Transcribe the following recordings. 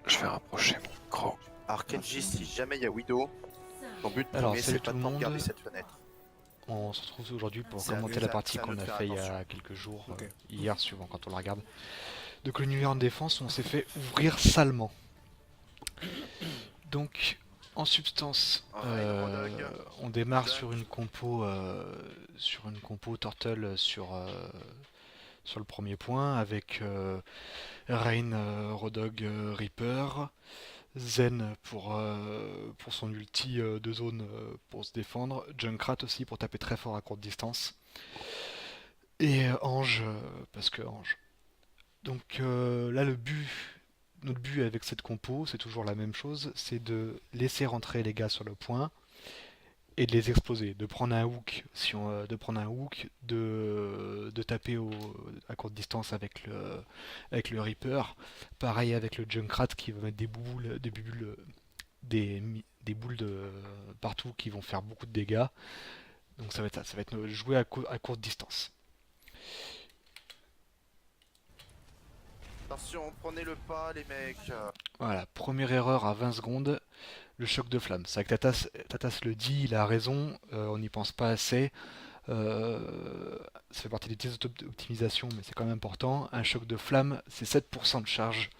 Je vais rapprocher mon micro. Alors Kenji, si jamais il y a Widow, ton but Alors, premier salut c'est tout pas le de monde. garder cette fenêtre. On se retrouve aujourd'hui pour C'est à commenter nous la de partie c'est à nous qu'on de a faire fait il y attention. a quelques jours, Ok. hier suivant quand on la regarde. Donc le numéro de défense, on s'est fait ouvrir salement. Donc, en substance, Rodog. on démarre Junk. sur une compo Turtle sur le premier point avec Rain, Rodog, Reaper, Zen pour son ulti de zone pour se défendre, Junkrat aussi pour taper très fort à courte distance, et Ange parce que Ange. Donc là notre but avec cette compo, c'est toujours la même chose, c'est de laisser rentrer les gars sur le point et de les exploser, de prendre un hook, de taper à courte distance avec le Reaper. Pareil avec le Junkrat qui va mettre des boules partout qui vont faire beaucoup de dégâts. Donc ça va être ça, ça va être jouer à courte distance. Attention, prenez le pas les mecs. Voilà, première erreur à 20 secondes, le choc de flamme. C'est vrai que Tatas le dit, il a raison, on n'y pense pas assez. Ça fait partie des tests d'optimisation, mais c'est quand même important. Un choc de flamme, c'est 7% de charge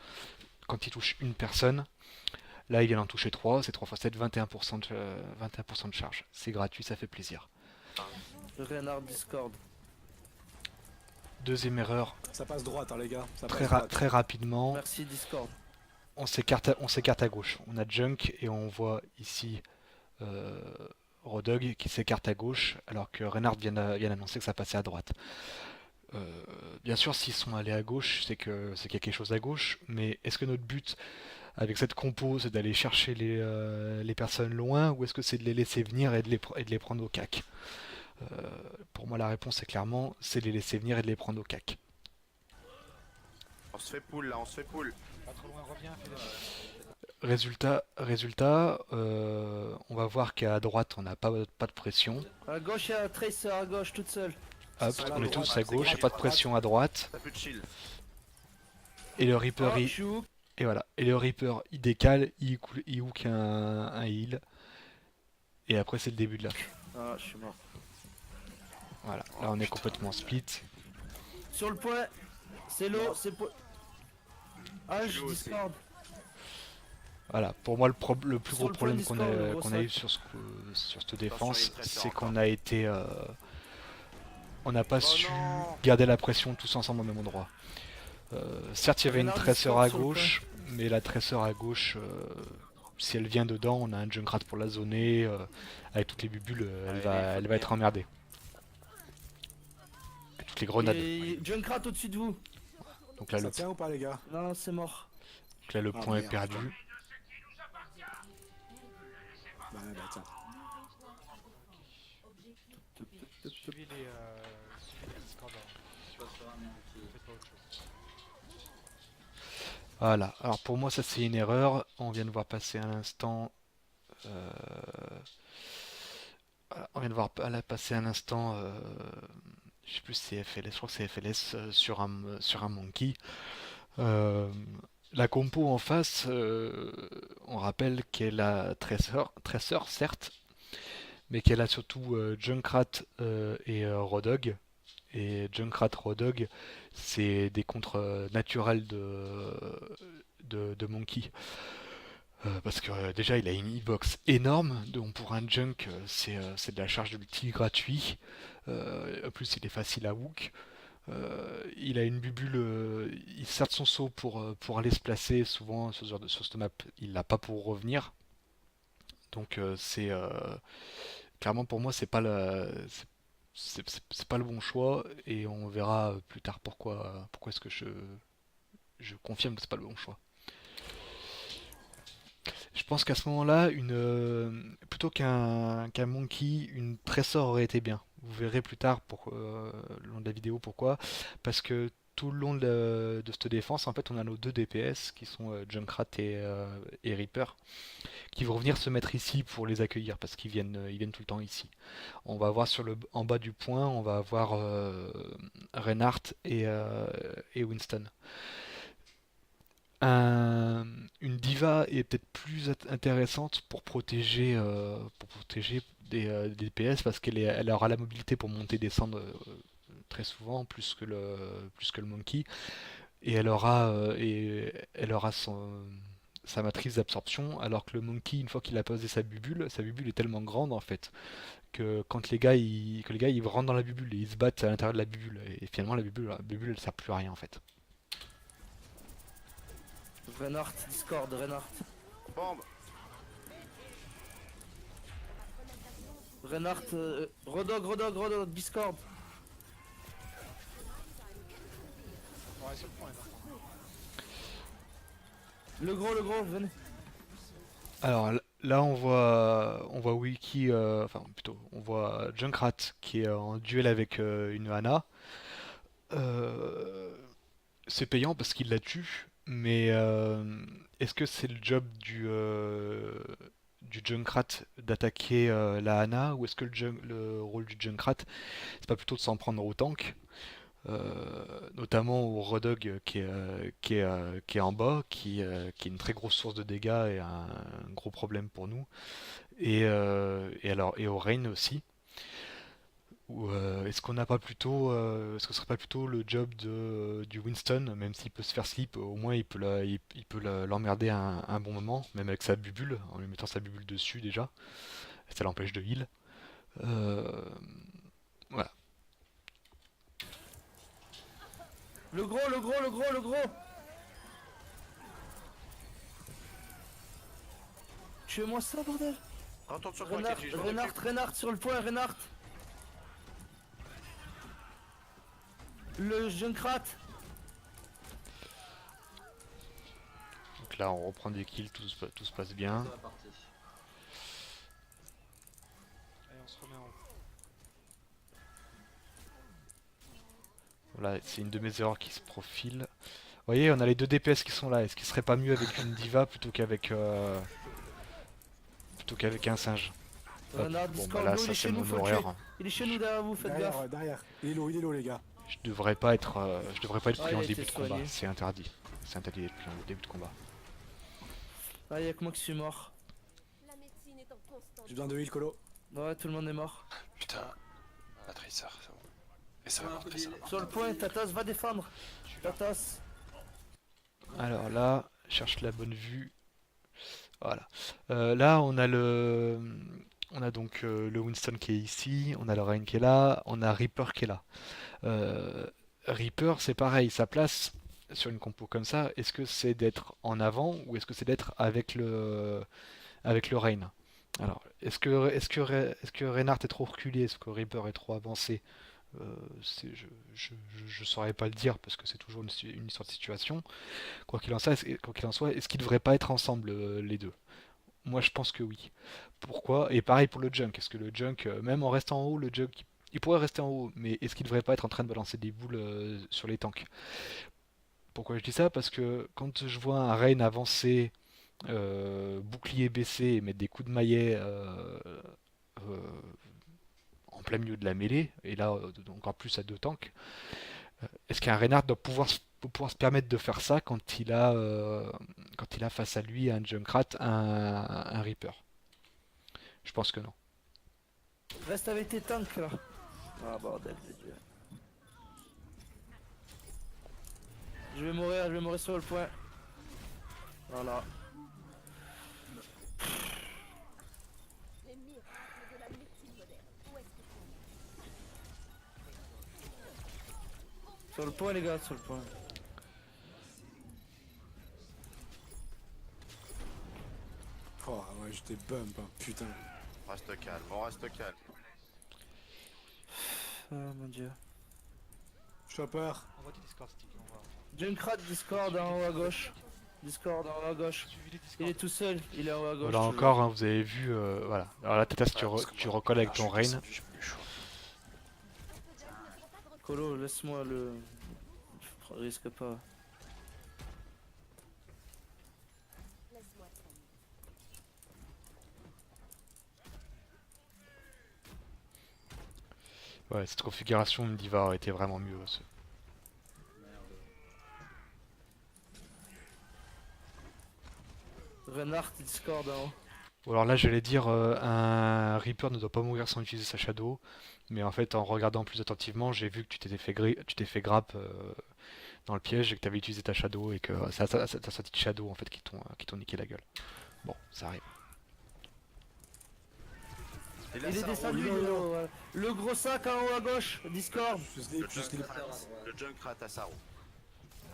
quand il touche une personne. Là, il vient d'en toucher 3, c'est 3 fois 7, 21% 21% de charge. C'est gratuit, ça fait plaisir. Renard Discord. Deuxième erreur, Ça passe droite, hein, les gars. Ça passe droite. très rapidement, Merci Discord. on s'écarte à gauche. On a Junk et on voit ici euh, Rodog qui s'écarte à gauche, alors que Reinhardt vient d'annoncer que ça passait à droite. Bien sûr, s'ils sont allés à gauche, c'est qu'il y a quelque chose à gauche, mais est-ce que notre but avec cette compo, c'est d'aller chercher les personnes loin, ou est-ce que c'est de les laisser venir et de les prendre au cac? Pour moi, la réponse est clairement, c'est de les laisser venir et de les prendre au cac. On se fait pull là, on se fait pull. Pas trop loin, reviens, résultat, on va voir qu'à droite, on n'a pas de pression. À gauche, il y a un Tracer à gauche toute seule. Hop, Ça, on la est tous droite, à c'est gauche, grave. pas de pression à droite. T'as plus de shield. Et le Reaper, Ah, je suis où? et voilà. Et le Reaper, il décale, il hook un heal. Et après, c'est le début de la fin. Ah, je suis mort. Voilà, là on est complètement split. Sur le point, c'est l'eau, c'est po... Ah, je Discord. Voilà, pour moi le plus Sur gros le point problème Discord, le gros qu'on a eu sac. sur cette Attention, défense, il est très c'est fort qu'on encore. a été, on n'a pas Oh su non. garder la pression tous ensemble au même endroit. Certes, il y avait une Renard tresseur Discord à sur le gauche, mais la tresseur à gauche, si elle vient dedans, on a un Junkrat pour la zoner, avec toutes les bubules, Allez, elle va être emmerdée. Avec toutes les grenades. Et Junkrat au-dessus de vous. Donc là, Ça tient ou pas, les gars? Non, non, c'est mort. le Ah, point est merde, perdu. Bah, tiens. Suivez les Discord. Voilà, alors pour moi ça c'est une erreur, on vient de voir passer à l'instant, euh, voilà, on vient de voir passer à l'instant, je sais plus si c'est FLS, je crois que c'est FLS sur un Monkey. Euh, la compo en face, on rappelle qu'elle a Tracer certes, mais qu'elle a surtout Junkrat et Rodog. Et Junkrat Rodog, c'est des contres naturels de Monkey. Parce que déjà, il a une hitbox énorme, donc pour un Junk, c'est de la charge de l'ulti gratuit. En plus, il est facile à hook. Il a une bubule, il sert de son saut pour aller se placer. Souvent, sur cette map, il l'a pas pour revenir. Donc, clairement pour moi, c'est pas le bon choix, et on verra plus tard pourquoi est-ce que je confirme que c'est pas le bon choix. Je pense qu'à ce moment-là, plutôt qu'un Monkey, une Tressor aurait été bien. Vous verrez plus tard le long de la vidéo pourquoi. Parce que tout le long de cette défense, en fait, on a nos deux DPS qui sont Junkrat et Reaper, qui vont venir se mettre ici pour les accueillir parce ils viennent tout le temps ici. On va voir en bas du point, on va avoir Reinhardt et Winston. Une Diva est peut-être plus intéressante pour protéger des DPS parce elle aura la mobilité pour monter et descendre très souvent, plus que le Monkey. Et elle aura sa matrice d'absorption, alors que le Monkey, une fois qu'il a posé sa bubule est tellement grande en fait que que les gars ils rentrent dans la bubule et ils se battent à l'intérieur de la bubule. Et finalement la bubule elle sert plus à rien en fait. Reinhardt, Discord, Reinhardt. Bombe. Reinhardt, Rodog, Discord. Ouais, c'est le point, là. Le gros, venez. Alors là on voit Wiki, enfin plutôt on voit Junkrat qui est en duel avec une Ana. Euh, c'est payant parce qu'il la tue, mais est-ce que c'est le job du Junkrat d'attaquer la Ana ou est-ce que le rôle du Junkrat c'est pas plutôt de s'en prendre au tank? Notamment au Rodog qui est en bas, qui est une très grosse source de dégâts et un gros problème pour nous. Et au Rain aussi. Ou est-ce qu'on n'a pas plutôt, est-ce que ce serait pas plutôt le job du Winston, même s'il peut se faire slip, au moins il peut l'emmerder un bon moment, même avec sa bubule, en lui mettant sa bubule dessus déjà. Ça l'empêche de heal. Euh, voilà. Le gros. Tuez-moi ça, bordel. Retourne sur moi, Kenji, je m'en occupe. Reinhardt sur le point, Reinhardt. Le Junkrat. Donc là on reprend des kills, tout se passe bien. Allez, on se remet en haut. Voilà, c'est une de mes erreurs qui se profile. Vous voyez, on a les deux DPS qui sont là. Est-ce qu'il serait pas mieux avec une diva plutôt qu'avec un singe? Hop. Reinhardt, Bon bah Discord, là, l'eau, il ça est c'est chez nous, mon faut le tuer. horreur. Il est chez nous derrière vous, faites Derrière, gaffe. derrière. Il est low, les gars. Je devrais pas être Ah, pris il en a été début de combat. soigné. C'est interdit. C'est interdit d'être pris en début de combat. Ah, y'a que moi qui suis mort. La médecine est en constante. J'ai besoin de heal, Colo. Ouais, tout le monde est mort. Putain, la Tracer, c'est bon. Et ça va mort, Tracer. Sur le point, Tatas va défendre. Tatas. Alors là, cherche la bonne vue. Voilà. Là, on a donc le Winston qui est ici, on a le Rain qui est là, on a Reaper qui est là. Reaper, c'est pareil, sa place sur une compo comme ça, est-ce que c'est d'être en avant ou est-ce que c'est d'être avec le Rain? Alors, est-ce que Reinhardt est trop reculé? Est-ce que Reaper est trop avancé? Je saurais pas le dire parce que c'est toujours une histoire de situation. Quoi qu'il en soit, est-ce qu'ils devraient pas être ensemble les deux? Moi, je pense que oui. Pourquoi? Et pareil pour le Junk. Est-ce que le Junk, même en restant en haut, le Junk, il pourrait rester en haut, mais est-ce qu'il devrait pas être en train de balancer des boules sur les tanks? Pourquoi je dis ça? Parce que quand je vois un Rain avancer, bouclier baissé et mettre des coups de maillet euh, en plein milieu de la mêlée, et là encore plus à deux tanks, est-ce qu'un Reinhardt doit pouvoir se permettre de faire ça quand il a face à lui un Junkrat, un Reaper? Je pense que non. Reste avec tes tanks là. Ah, bordel de Dieu. Je vais mourir sur le point. Voilà. Les miracles de la médecine moderne. Où est-ce qu'ils sont? Sur le point, les gars, sur le point. Oh, ouais, j'étais bump, hein, putain. Reste calme, on reste calme. Ah, mon dieu. Chopper. Envoie tes Discord, Steve, on va. Junkrat, Discord en haut à gauche. Discord en haut à gauche. Suivi les Il Discord. est tout seul, il est en haut à gauche. Voilà toujours. encore, hein, vous avez vu, voilà. Alors là, Tatas, Parce que tu moi, recolles avec là, ton je suis Rain. descendu, j'ai pas eu le choix. Colo, laisse-moi le. Je risque pas. Laisse-moi tranquille. Ouais, cette configuration de Diva aurait été vraiment mieux. Reinhardt, Discord en haut. Ou alors là, j'allais dire, un Reaper ne doit pas mourir sans utiliser sa Shadow, mais en fait, en regardant plus attentivement, j'ai vu que tu t'es fait grappe dans le piège et que tu avais utilisé ta Shadow et que c'est ta sortie de Shadow en fait qui t'ont niqué la gueule. Bon, ça arrive. Et là, Il est ça descendu, roule. Lilo, ouais. Le gros sac en haut à gauche, Discord. Je slip, je slip. Le Junkrat à Saro.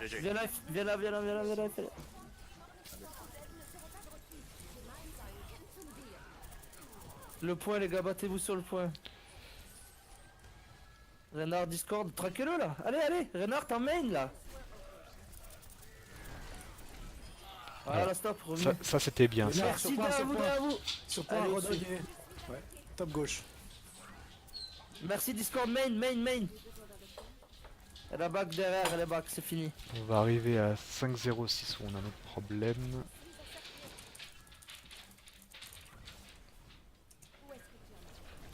GG. Viens là, viens là, viens là, viens là, viens là. Viens là. Le point, les gars, battez-vous sur le point. Reinhardt, Discord, traquez-le là. Allez, allez, Reinhardt en main là. Voilà, stop, revenez. Ça c'était bien ça. Merci, à vous, à vous. Sur point, Allez, Rodog et... Ouais, top gauche. Merci, Discord, main. Elle a back derrière, elle est back, c'est fini. On va arriver à 5-0-6 où on a notre problème.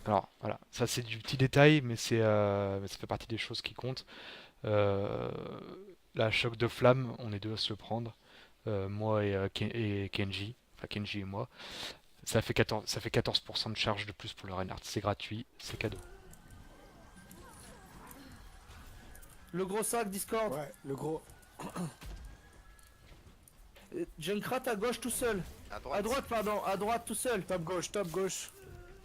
Alors voilà, ça c'est du petit détail, mais ça fait partie des choses qui comptent. Euh, la choc de flamme, on est deux à se le prendre. Moi et Kenji, enfin Kenji et moi. Ça fait 14% de charge de plus pour le Reinhardt. C'est gratuit, c'est cadeau. Le gros sac, Discord. Ouais, le gros. Junkrat à gauche tout seul. À À droite, pardon, à droite tout seul. Top gauche, top gauche.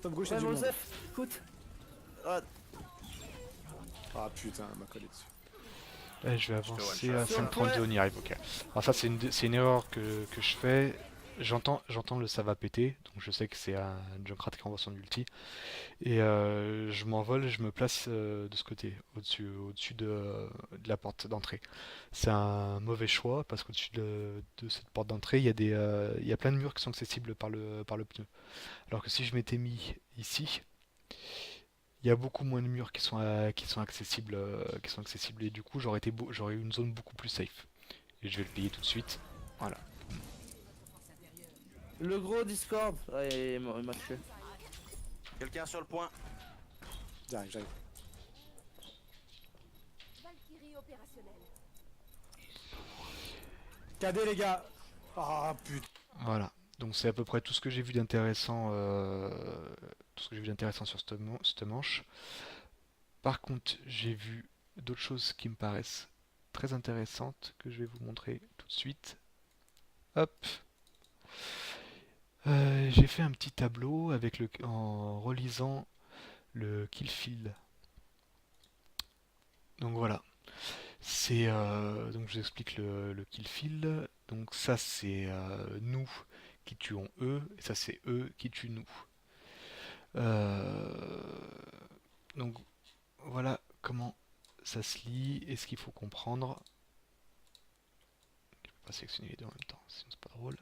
Top gauche, il y a Ouais, du monde. Joseph, écoute. Ah, Ah putain, elle m'a collé dessus. Je vais avancer one à shot. 5,32, on y arrive, ok. Alors ça c'est une erreur que je fais. J'entends le ça va péter, donc je sais que c'est un Junkrat qui envoie son ulti. Et je m'envole, je me place de ce côté, au-dessus de la porte d'entrée. C'est un mauvais choix parce qu'au-dessus de cette porte d'entrée, il y a plein de murs qui sont accessibles par le pneu. Alors que si je m'étais mis ici, il y a beaucoup moins de murs qui sont accessibles, et du coup j'aurais eu une zone beaucoup plus safe. Et je vais le payer tout de suite. Voilà. le gros Discord. Ouais, il m'a tué. Quelqu'un sur le point. J'arrive, j'arrive. Valkyrie opérationnelle. KD les gars. Ah putain. Voilà. Donc c'est à peu près tout ce que j'ai vu d'intéressant, sur cette manche. Par contre, j'ai vu d'autres choses qui me paraissent très intéressantes que je vais vous montrer tout de suite. Hop. J'ai fait un petit tableau en relisant le kill field. Donc voilà. Donc je vous explique le kill field. Donc ça c'est nous qui tuons eux, et ça c'est eux qui tuent nous. Donc voilà comment ça se lit et ce qu'il faut comprendre. Je peux pas sélectionner les deux en même temps, sinon c'est pas drôle.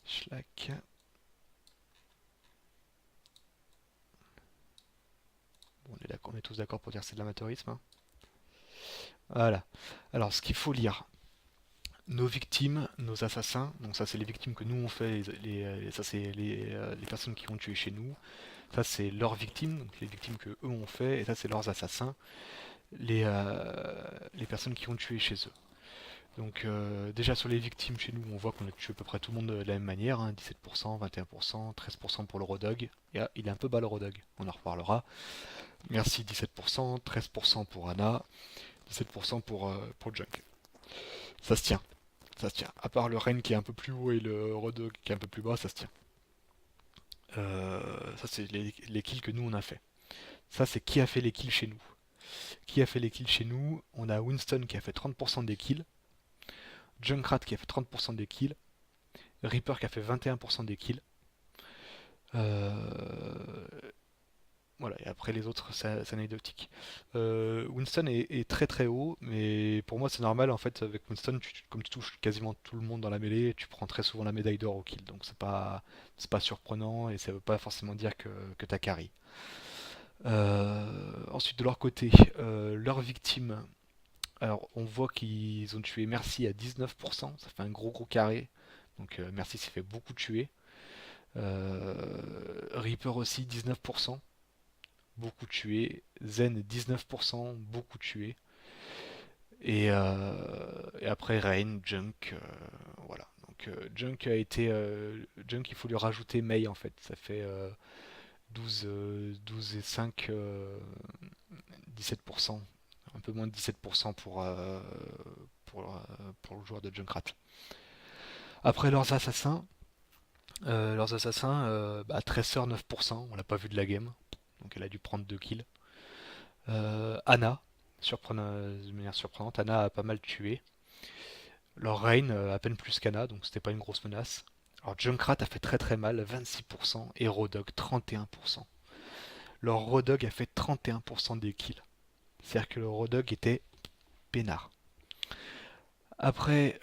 Schlack. Bon, on est tous d'accord pour dire que c'est de l'amateurisme, hein. Voilà. Alors ce qu'il faut lire. Nos victimes, nos assassins, donc ça c'est les victimes que nous on fait, ça c'est les personnes qui ont tué chez nous, ça c'est leurs victimes, donc les victimes que eux ont fait, et ça c'est leurs assassins, les personnes qui ont tué chez eux. Donc déjà sur les victimes chez nous, on voit qu'on a tué à peu près tout le monde de la même manière, hein, 17%, 21%, 13% pour le Rodog, et il est un peu bas le Rodog, on en reparlera. Merci 17%, 13% pour Anna, 17% pour Junk. Ça se tient. Ça se tient. À part le Reign qui est un peu plus haut et le Rodog qui est un peu plus bas, ça se tient. Ça c'est les kills que nous on a fait. Ça c'est qui a fait les kills chez nous. Qui a fait les kills chez nous? On a Winston qui a fait 30% des kills. Junkrat qui a fait 30% des kills. Reaper qui a fait 21% des kills. Voilà, et après les autres, c'est anecdotique. Winston est très très haut, mais pour moi c'est normal en fait. Avec Winston, comme tu touches quasiment tout le monde dans la mêlée, tu prends très souvent la médaille d'or au kill, donc c'est pas surprenant et ça veut pas forcément dire que t'as carry. Ensuite, de leur côté, leurs victimes, alors on voit qu'ils ont tué Mercy à 19%, ça fait un gros carré, donc Mercy s'est fait beaucoup tuer. Reaper aussi 19%. Beaucoup tué, Zen 19%, beaucoup tué, et après Rain, Junk, voilà. Donc Junk a été. Junk, il faut lui rajouter Mei en fait. Ça fait 12, 12 et 5, 17%. Un peu moins de 17% pour le joueur de Junkrat. Après leurs assassins, Tracer 9%, on l'a pas vu de la game, donc elle a dû prendre 2 kills. Ana, de manière surprenante, Ana a pas mal tué. Leur Reign, à peine plus qu'Ana, donc c'était pas une grosse menace. Alors Junkrat a fait très très mal, 26%, et Rodog 31%. Leur Rodog a fait 31% des kills. C'est-à-dire que le Rodog était peinard. Après,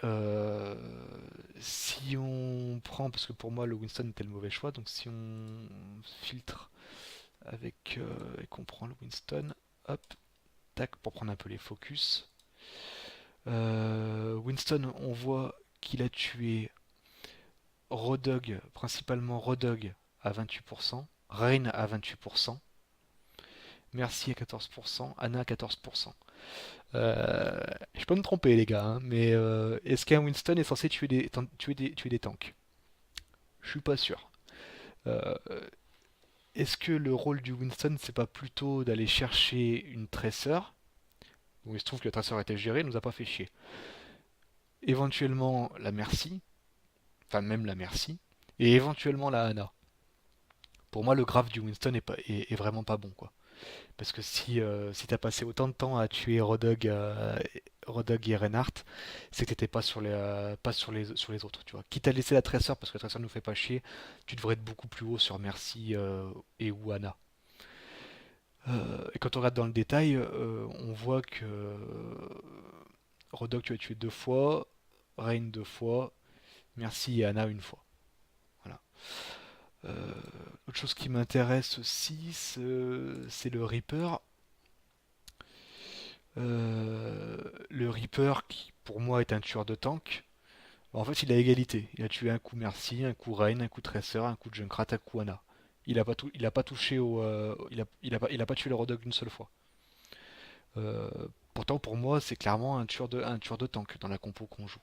si on prend, parce que pour moi le Winston était le mauvais choix, donc si on filtre et qu'on prend le Winston, hop, tac, pour prendre un peu les focus. Winston, on voit qu'il a tué Rodog, principalement Rodog à 28%, Reign à 28%, Mercy à 14%, Ana à 14%. Je peux me tromper les gars, hein, mais est-ce qu'un Winston est censé tuer des tanks? Je suis pas sûr. Euh, Est-ce que le rôle du Winston, c'est pas plutôt d'aller chercher une Tracer? Bon, il se trouve que la Tracer était gérée, elle nous a pas fait chier. Éventuellement la Mercy, enfin même la Mercy, et éventuellement la Ana. Pour moi, le graphe du Winston est vraiment pas bon, quoi. Parce que si t'as passé autant de temps à tuer Rodog et Reinhardt, c'est que t'étais pas sur les autres, tu vois. Quitte à laisser la Tracer, parce que la Tracer nous fait pas chier, tu devrais être beaucoup plus haut sur Mercy et ou Ana. Et quand on regarde dans le détail, on voit que Rodog tu as tué 2 fois, Reign 2 fois, Mercy et Ana 1 fois. Voilà. Euh, Autre chose qui m'intéresse aussi, c'est le Reaper. Le Reaper qui pour moi est un tueur de tank. En fait, il a égalité. Il a tué un coup Mercy, un coup Reign, un coup Tracer, un coup Junkrat, un coup Ana. Il a pas touché il a pas tué le Rodog une seule fois. Euh, Pourtant, pour moi, c'est clairement un tueur de tank dans la compo qu'on joue.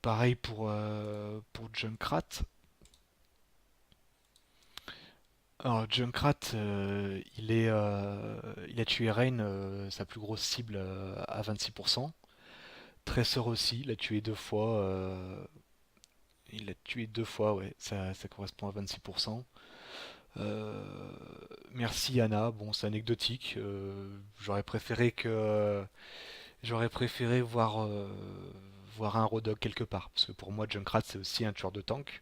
Pareil pour Junkrat. Alors Junkrat, il a tué Reign, sa plus grosse cible, à 26%. Tracer aussi, il l'a tué 2 fois. Il l'a tué 2 fois, ouais, ça correspond à 26%. Euh, Merci Anna, bon c'est anecdotique. J'aurais préféré voir un Rodog quelque part, parce que pour moi Junkrat c'est aussi un tueur de tank,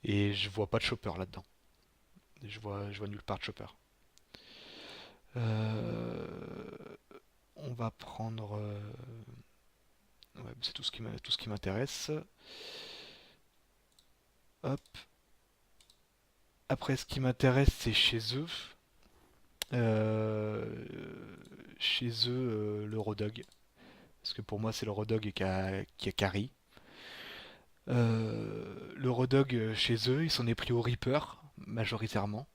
et je vois pas de chopper là-dedans. Je vois nulle part de chopper. Euh, on va prendre. Ouais, c'est tout ce qui m'intéresse. Hop. Après, ce qui m'intéresse, c'est chez eux. Euh, Chez eux, le Rodog. Parce que pour moi, c'est le Rodog qui a carry. Le Rodog, chez eux, il s'en est pris au Reaper, majoritairement.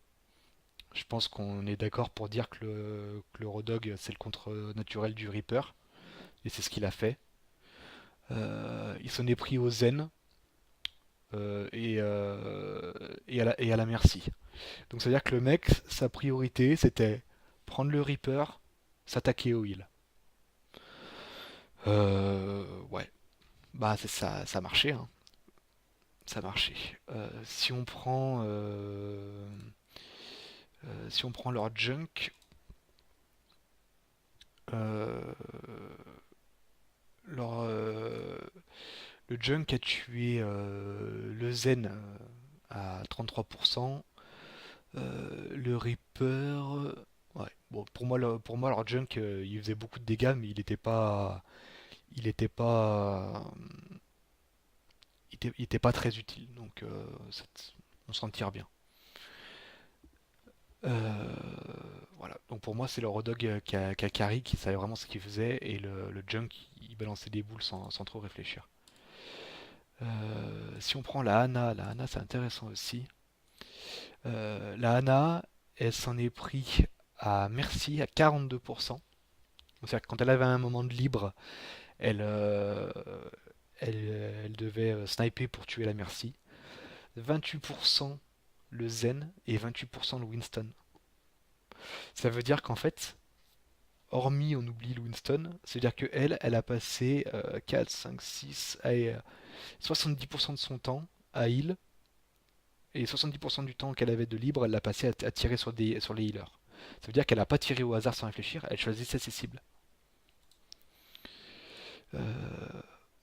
Je pense qu'on est d'accord pour dire que le Rodog, c'est le contre naturel du Reaper. Et c'est ce qu'il a fait. Il s'en est pris au Zen et à la Merci. Donc ça veut dire que le mec, sa priorité, c'était prendre le Reaper, s'attaquer au heal. Ouais, bah c'est ça, ça a marché, hein. Ça a marché. Si on prend leur junk, euh, leur, le junk a tué le Zen à 33%. Le Reaper, ouais. Bon, pour moi, leur junk, il faisait beaucoup de dégâts, mais il était pas très utile. Donc, on s'en tire bien. Euh, voilà. Donc pour moi, c'est le Rodog qui a carry, qui savait vraiment ce qu'il faisait, et le junk, il balançait des boules sans trop réfléchir. Si on prend la Hana c'est intéressant aussi. La Hana, elle s'en est pris à Merci à 42%. C'est-à-dire que quand elle avait un moment de libre, elle, elle, devait sniper pour tuer la Mercy, 28% le Zen et 28% le Winston. Ça veut dire qu'en fait, hormis on oublie le Winston, c'est-à-dire que elle a passé 4, 5, 6, allez, 70% de son temps à heal, et 70% du temps qu'elle avait de libre, elle l'a passé à tirer sur les healers. Ça veut dire qu'elle n'a pas tiré au hasard sans réfléchir, elle choisissait ses cibles.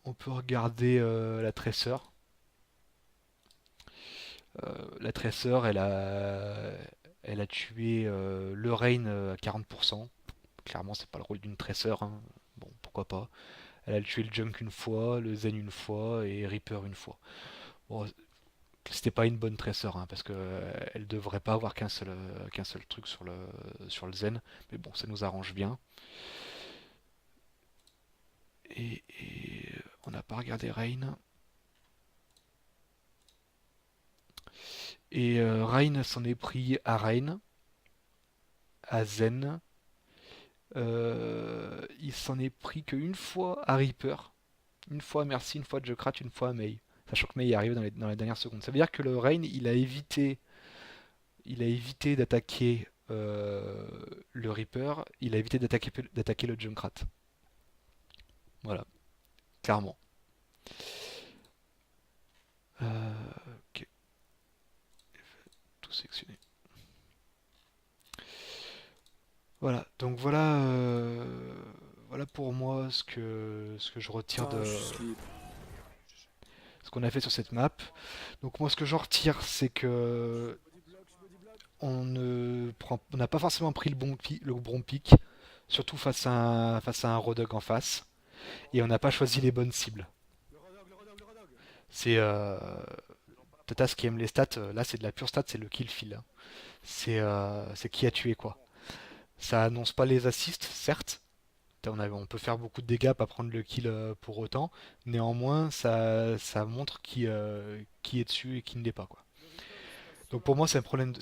On peut regarder la Tracer. La Tracer, elle a tué le Rain à 40%. Clairement, c'est pas le rôle d'une Tracer, hein. Bon, pourquoi pas. Elle a tué le Junk une fois, le Zen une fois et Reaper une fois. Bon, c'était pas une bonne Tracer, hein, parce que elle devrait pas avoir qu'un seul truc sur le Zen. Mais bon, ça nous arrange bien. Et on n'a pas regardé Rain. Et Rain s'en est pris à Rain, à Zen. Il s'en est pris qu'une fois à Reaper, une fois à Mercy, une fois à Junkrat, une fois à Mei. Sachant que Mei est arrivé dans les dernières secondes. Ça veut dire que le Rain, il a évité d'attaquer le Reaper, il a évité d'attaquer le Junkrat. Voilà, clairement. Ok, tout sectionné. Voilà, donc voilà pour moi ce que je retiens Putain, de je suis slip. ce qu'on a fait sur cette map. Donc moi ce que j'en retire c'est que on n'a pas forcément pris le bon pick, surtout face à un Rodog en face, et on n'a pas choisi les bonnes cibles. C'est Tatas qui aime les stats, là c'est de la pure stat, c'est le kill fill, hein. C'est qui a tué quoi. Ça annonce pas les assists, certes. On peut faire beaucoup de dégâts, pas prendre le kill pour autant. Néanmoins, ça montre qui est dessus et qui ne l'est pas, quoi. Donc pour moi, le problème,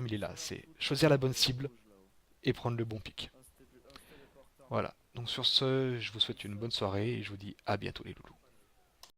il est là. C'est choisir la bonne cible et prendre le bon pick. Voilà. Donc sur ce, je vous souhaite une bonne soirée et je vous dis à bientôt les loulous.